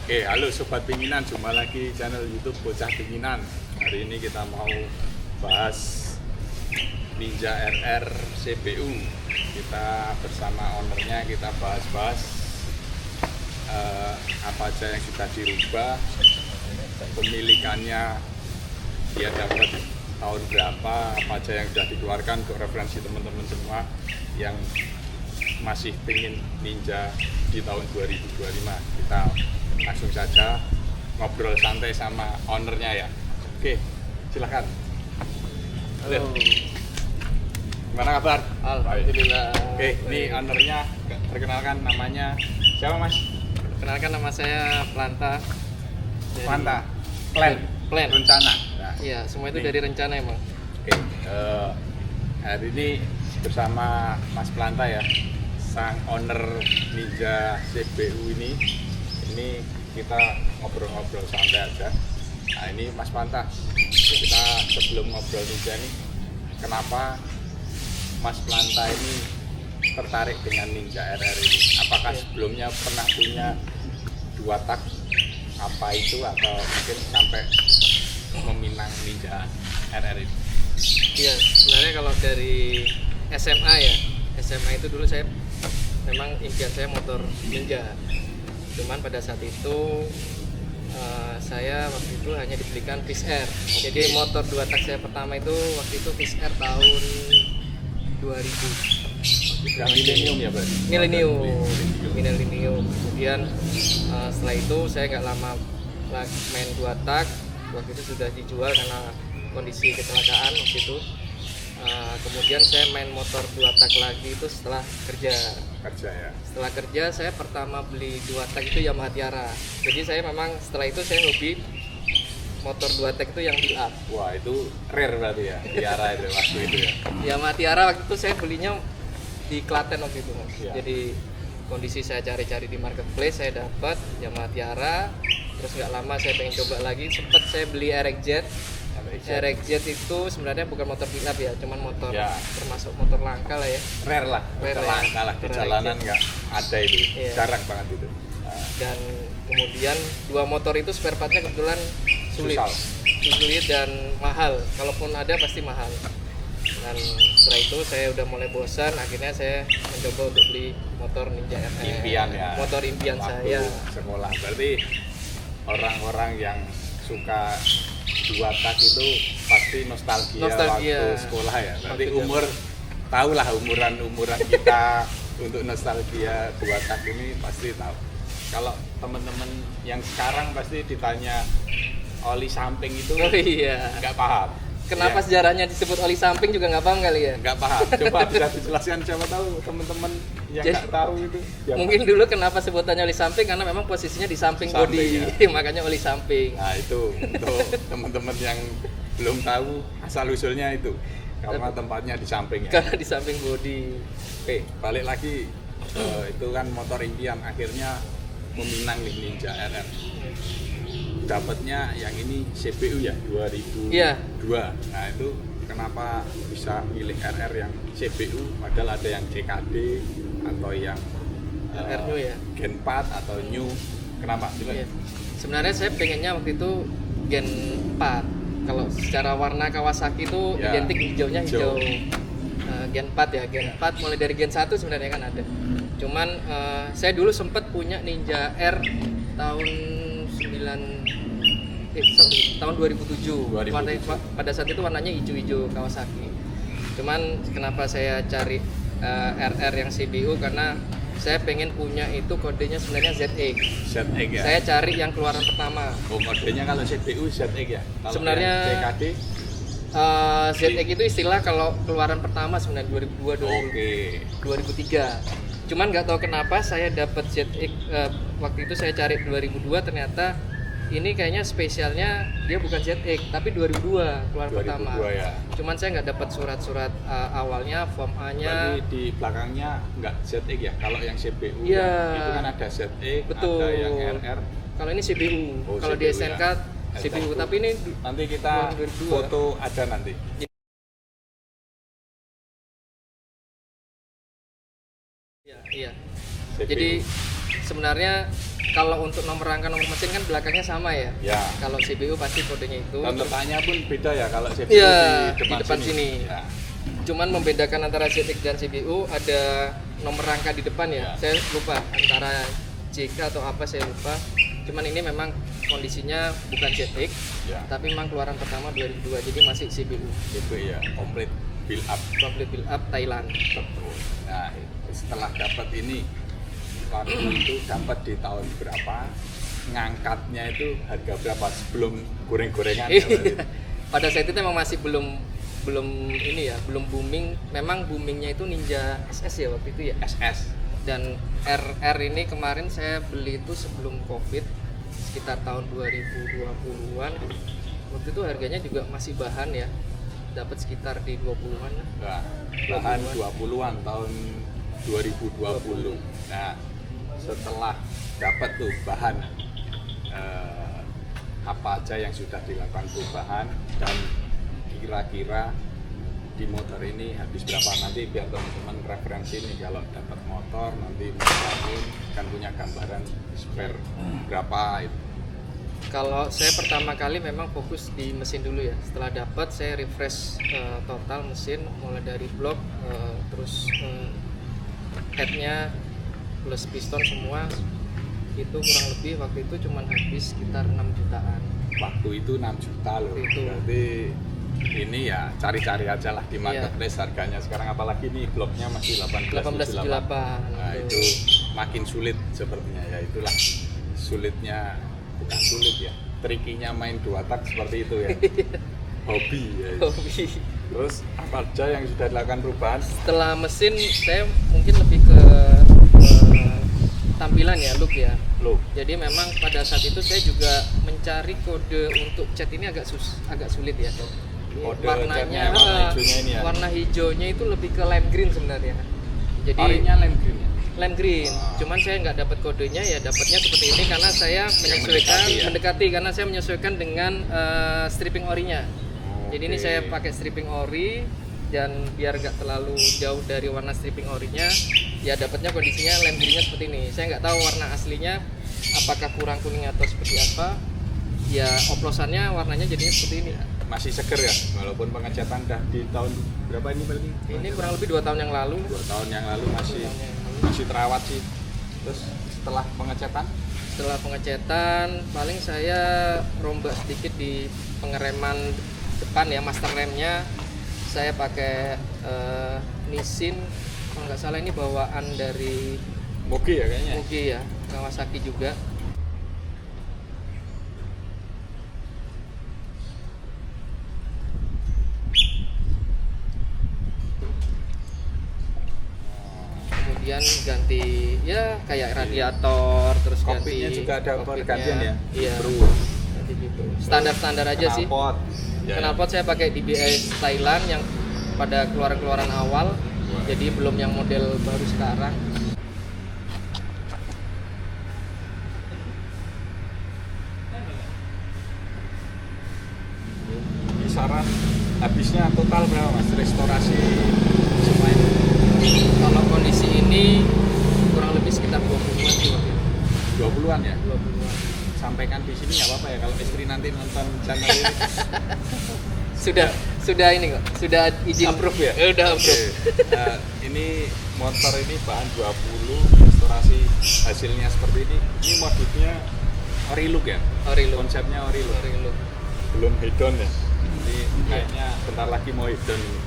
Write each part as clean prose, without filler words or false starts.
Oke, halo Sobat Pinginan, jumpa lagi channel YouTube Bocah Pinginan. Hari ini kita mau bahas Ninja RR CPU. Kita bersama ownernya, kita bahas-bahas apa aja yang sudah dirubah, pemilikannya dia dapat tahun berapa, apa aja yang sudah dikeluarkan untuk referensi teman-teman semua yang masih pengen Ninja di tahun 2025. Kita langsung saja ngobrol santai sama ownernya ya. Oke, silakan. Halo. Gimana kabar? Alhamdulillah. Oke, ini ownernya, perkenalkan namanya siapa Mas? Kenalkan, nama saya Planta. Planta. Plan. Rencana. Nah, Iya, semua itu Nih. dari rencana emang. Oke, hari ini bersama Mas Planta ya, sang owner Ninja CPU ini kita ngobrol-ngobrol santai aja. Nah ini Mas Planta, kita sebelum ngobrol Ninja nih, kenapa Mas Planta ini tertarik dengan Ninja RR ini? Apakah sebelumnya pernah punya 2 tak apa itu, atau mungkin sampai meminang Ninja RR ini? Iya, sebenarnya kalau dari SMA ya, SMA itu dulu saya memang impian saya motor Ninja. Cuman pada saat itu saya waktu itu hanya dibelikan Fish Air. Jadi motor 2 tak saya pertama itu waktu itu Fish Air tahun 2000. Yang milenium ya berarti? Milenium. Kemudian setelah itu saya nggak lama lagi main 2 tak. Waktu itu sudah dijual karena kondisi kecelakaan waktu itu. Kemudian saya main motor 2 tak lagi itu setelah kerja ya. Setelah kerja saya pertama beli 2 tak itu Yamaha Tiara. Jadi saya memang setelah itu saya hobi motor 2 tak itu yang build up. Wah, itu rare berarti ya, Tiara itu waktu itu ya. Yamaha Tiara waktu itu saya belinya di Klaten waktu itu Mas. Ya. Jadi kondisi saya cari-cari di marketplace, saya dapat Yamaha Tiara. Terus nggak lama saya pengen coba lagi, sempat saya beli RX-Z. RX-Z itu sebenarnya bukan motor build up ya, cuman motor Ya, termasuk motor langka lah ya. rare lah, Rare langka lah, di ya. jalanan nggak ada itu, Iya. jarang banget itu. Dan kemudian 2 motor itu spare partnya kebetulan sulit dan mahal. Kalaupun ada pasti mahal. Dan setelah itu saya udah mulai bosan, akhirnya saya mencoba untuk beli motor Ninja RR. Impian ya. Motor impian Waktu saya. sekolah, berarti orang-orang yang suka 2 tak itu pasti nostalgia waktu sekolah ya. Berarti umur, tahulah umuran kita untuk nostalgia 2 tak ini pasti tahu. Kalau teman-teman yang sekarang pasti ditanya oli samping itu Oh iya. nggak paham. Kenapa Ya, sejarahnya disebut oli samping juga nggak paham kali ya? nggak paham. Coba bisa dijelaskan, siapa tahu teman-teman yang Jadi, nggak tahu itu. Ya, Mungkin dulu kenapa sebutannya oli samping karena memang posisinya di samping Samping, bodi, makanya oli samping. Nah itu untuk teman-teman yang belum tahu asal usulnya itu, karena tempatnya di samping ya. Karena di samping bodi. Oke, balik lagi, itu kan motor impian, akhirnya meminang nih Ninja RR. Dapatnya yang ini CPU ya, 2002. Iya. Nah itu kenapa bisa milih RR yang CPU, padahal ada yang CKD atau yang RR new ya. Gen 4 atau New, kenapa? Iya. Sebenarnya saya pengennya waktu itu Gen 4. Kalau secara warna Kawasaki itu Ya, identik hijaunya hijau. hijau. Gen 4 ya, Gen 4 mulai dari Gen 1 sebenarnya kan ada. Cuman saya dulu sempat punya Ninja R tahun tahun 2007. 2007. Pada saat itu warnanya hijau-hijau Kawasaki. Cuman kenapa saya cari RR yang CPU karena saya pengen punya itu kodenya sebenarnya ZX. ZX ya? Saya cari yang keluaran pertama. Oh, kodenya kalau CPU ZX ya? Kalau Sebenarnya yang CKD? ZX itu istilah kalau keluaran pertama sebenarnya 2002 Oke. 2003. Cuman nggak tahu kenapa saya dapat ZX waktu itu saya cari 2002, ternyata ini kayaknya spesialnya dia bukan ZX tapi 2002 keluaran 2002 pertama. ya. Cuman saya nggak dapat surat-surat awalnya, form A-nya. Berarti di belakangnya nggak ZX ya? Kalau yang CPU Iya. itu kan ada ZX, Betul. ada yang RR. Kalau ini CPU. Oh, Kalau di CPU SNK ya. CPU, tapi ini Nanti kita 2002. foto ada nanti. iya. CPU. Jadi sebenarnya kalau untuk nomor rangka nomor mesin kan belakangnya sama ya. Ya. Kalau CBU pasti kodenya itu. Dan letaknya pun beda ya kalau CPU Iya, di depan sini. Ya. Cuman membedakan antara ZX dan CBU ada nomor rangka di depan ya. Ya. Saya lupa antara JK atau apa saya lupa. Cuman ini memang kondisinya bukan ZX, Ya. tapi memang keluaran pertama 2002 jadi masih CBU. Itu ya, complete build up. Complete build up Thailand. Betul. Nah, setelah dapat ini, waktu itu dapat di tahun berapa? Ngangkatnya itu harga berapa sebelum goreng-gorengan? Ya, berarti? Pada saat itu memang masih belum ini ya, belum booming. Memang boomingnya itu Ninja SS ya waktu itu ya. SS. Dan RR ini kemarin saya beli itu sebelum Covid sekitar tahun 2020-an. Waktu itu harganya juga masih bahan ya. Dapat sekitar di 20-an. Nah, bahan 20-an tahun 2020. Nah, setelah dapat tuh bahan apa aja yang sudah dilakukan perubahan dan kira-kira di motor ini habis berapa, nanti biar teman-teman referensi nih kalau dapat motor nanti bangun kan punya gambaran spare berapa itu. Kalau saya pertama kali memang fokus di mesin dulu ya. Setelah dapat saya refresh total mesin mulai dari blok terus headnya plus piston semua itu kurang lebih waktu itu cuman habis sekitar 6 jutaan. Waktu itu 6 juta loh. Waktu itu. Berarti ini ya cari-cari aja lah di marketplace harganya sekarang, apalagi nih bloknya masih 1878. 1878. Nah, itu makin sulit sepertinya ya, itulah sulitnya, bukan sulit ya, trikinya main 2 tak seperti itu ya. Hobi ya. Hobi. Terus apa aja yang sudah dilakukan perubahan? Setelah mesin saya mungkin lebih ke tampilan ya, look ya. Look. Jadi memang pada saat itu saya juga mencari kode untuk cat ini agak sulit ya. Kode Warnanya, catnya, warna hijaunya ini ya. warna hijaunya itu lebih ke lime green sebenarnya. Jadi Orinya lime green ya? lime green. Cuman saya nggak dapat kodenya ya, dapatnya seperti ini karena saya menyesuaikan mendekati ya? karena saya menyesuaikan dengan stripping orinya. Jadi ini saya pakai stripping ori dan biar nggak terlalu jauh dari warna stripping orinya, ya dapatnya kondisinya lime greennya seperti ini. Saya nggak tahu warna aslinya apakah kurang kuning atau seperti apa. Ya oplosannya warnanya jadinya seperti ini. Masih seger ya, walaupun pengecatan dah di tahun berapa ini berarti? Ini kurang lebih 2 tahun yang lalu. 2 tahun yang lalu masih terawat sih. Terus setelah pengecetan Paling saya rombak sedikit di pengereman depan ya, master remnya. Saya pakai Nissin, kalau nggak salah ini bawaan dari Mugi ya kayaknya. Mugi ya, Kawasaki juga. Kemudian ganti ya kayak radiator, terus Kokpitnya ganti juga ada kokpitnya. pergantian ya? Iya. Bro. Ganti gitu. Standar-standar aja sih. Knalpot. Ya, Knalpot saya pakai DBS Thailand yang pada keluaran-keluaran awal. Jadi belum yang model baru sekarang. Kisaran habisnya total berapa Mas restorasi semua ini? Kalau kondisi ini kurang lebih sekitar 20-an sih waktu itu. 20-an ya? 20-an. Sampaikan di sini nggak apa-apa ya kalau istri nanti nonton channel ini. Sudah ini kok, sudah izin Approve ya? Udah approve. Nah, ini motor ini bahan 20, restorasi hasilnya seperti ini. Ini modusnya ori look ya? Ori look. Konsepnya ori look. Ori look. Belum hedon ya? Jadi kayaknya bentar lagi mau hedon ini.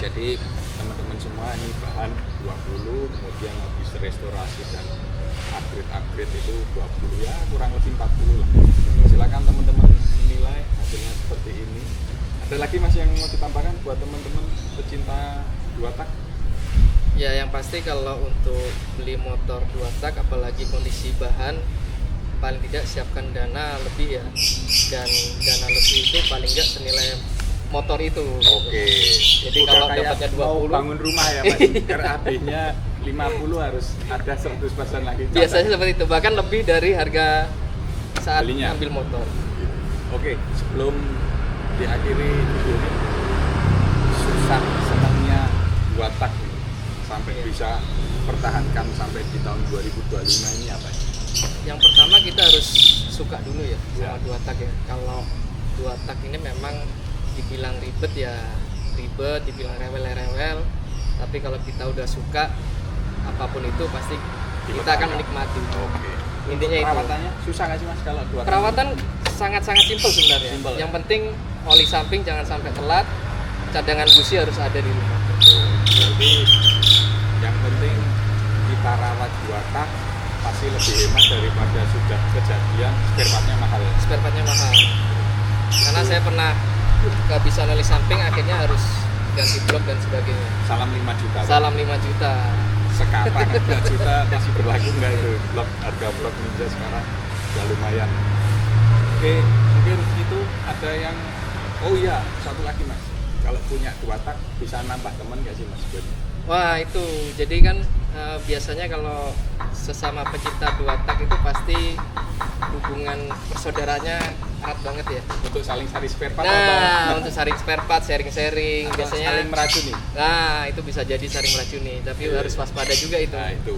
Jadi teman-teman semua ini bahan 20, kemudian habis restorasi dan upgrade itu 20 ya, kurang lebih 40 lah. Silakan teman-teman menilai hasilnya seperti ini. Ada lagi Mas yang mau ditambahkan buat teman-teman pecinta 2 tak? Ya yang pasti kalau untuk beli motor 2 tak apalagi kondisi bahan, paling tidak siapkan dana lebih ya. Dan dana lebih itu paling enggak senilai motor itu. Oke. Jadi udah kalau kayak dapatnya mau 20 bangun rumah ya Mas. RAB-nya 50 harus ada 100% lagi. biasanya seperti itu, bahkan lebih dari harga saat Belinya. ambil motor. Oke, sebelum diakhiri video ini, susah senangnya 2 tak ini sampai bisa pertahankan sampai di tahun 2025 ini apa? Yang pertama kita harus suka dulu ya Ya. sama dua tak ya. Kalau dua tak ini memang dibilang ribet ya ribet, dibilang rewel ya rewel. Tapi kalau kita udah suka apapun itu pasti kita akan menikmati. Oke. Intinya itu. Perawatannya susah nggak sih mas kalau dua tak? Perawatan sangat-sangat simpel sebenarnya. Simpel, ya? Yang penting oli samping jangan sampai telat. Cadangan busi harus ada di rumah. Jadi yang penting kita rawat dua tak pasti lebih hemat daripada sudah kejadian spare partnya mahal. Spare partnya mahal. Karena saya pernah kehabisan oli samping akhirnya harus ganti blok dan sebagainya. Salam 5 juta. Salam 5 juta. Sekarang 5 juta masih berlaku nggak itu harga blok Ninja sekarang ya lumayan. Oke, mungkin itu ada yang oh iya satu lagi mas, kalau punya dua tak bisa nambah teman nggak sih mas? Wah itu, jadi kan biasanya kalau sesama pecinta dua tak itu pasti hubungan persaudaranya erat banget ya. Untuk saling spare part Nah, atau untuk saling spare part, sharing-sharing atau biasanya. saling meracuni? Nah, itu bisa jadi saling meracuni, tapi Iya. harus waspada juga itu. Nah itu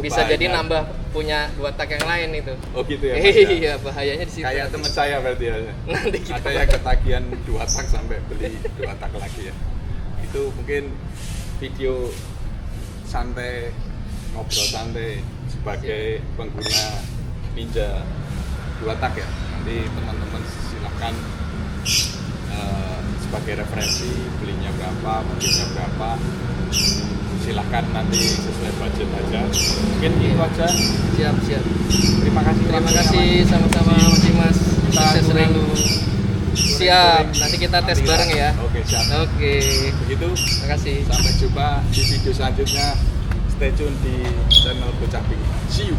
Bisa bahaya. jadi nambah punya dua tak yang lain itu. Oh gitu ya mas, ya? Iya, bahayanya di situ. Kayak teman saya berarti ya. Nanti kita Ada yang ketagihan dua tak sampai beli dua tak lagi ya. Itu mungkin video santai, ngobrol santai sebagai pengguna Ninja dua tak ya. Nanti teman-teman silahkan sebagai referensi belinya berapa, mobilnya berapa. Silahkan nanti sesuai budget aja. Mungkin itu aja. siap. Terima kasih. Terima kasih sama-sama Mas Dimas. Kita Sukses selalu. touring. Siap, nanti kita tes Nanti bareng ya. Oke, siap. Oke, Begitu. terima kasih. Sampai jumpa di video selanjutnya. Stay tune di channel Bocah Pink. See you.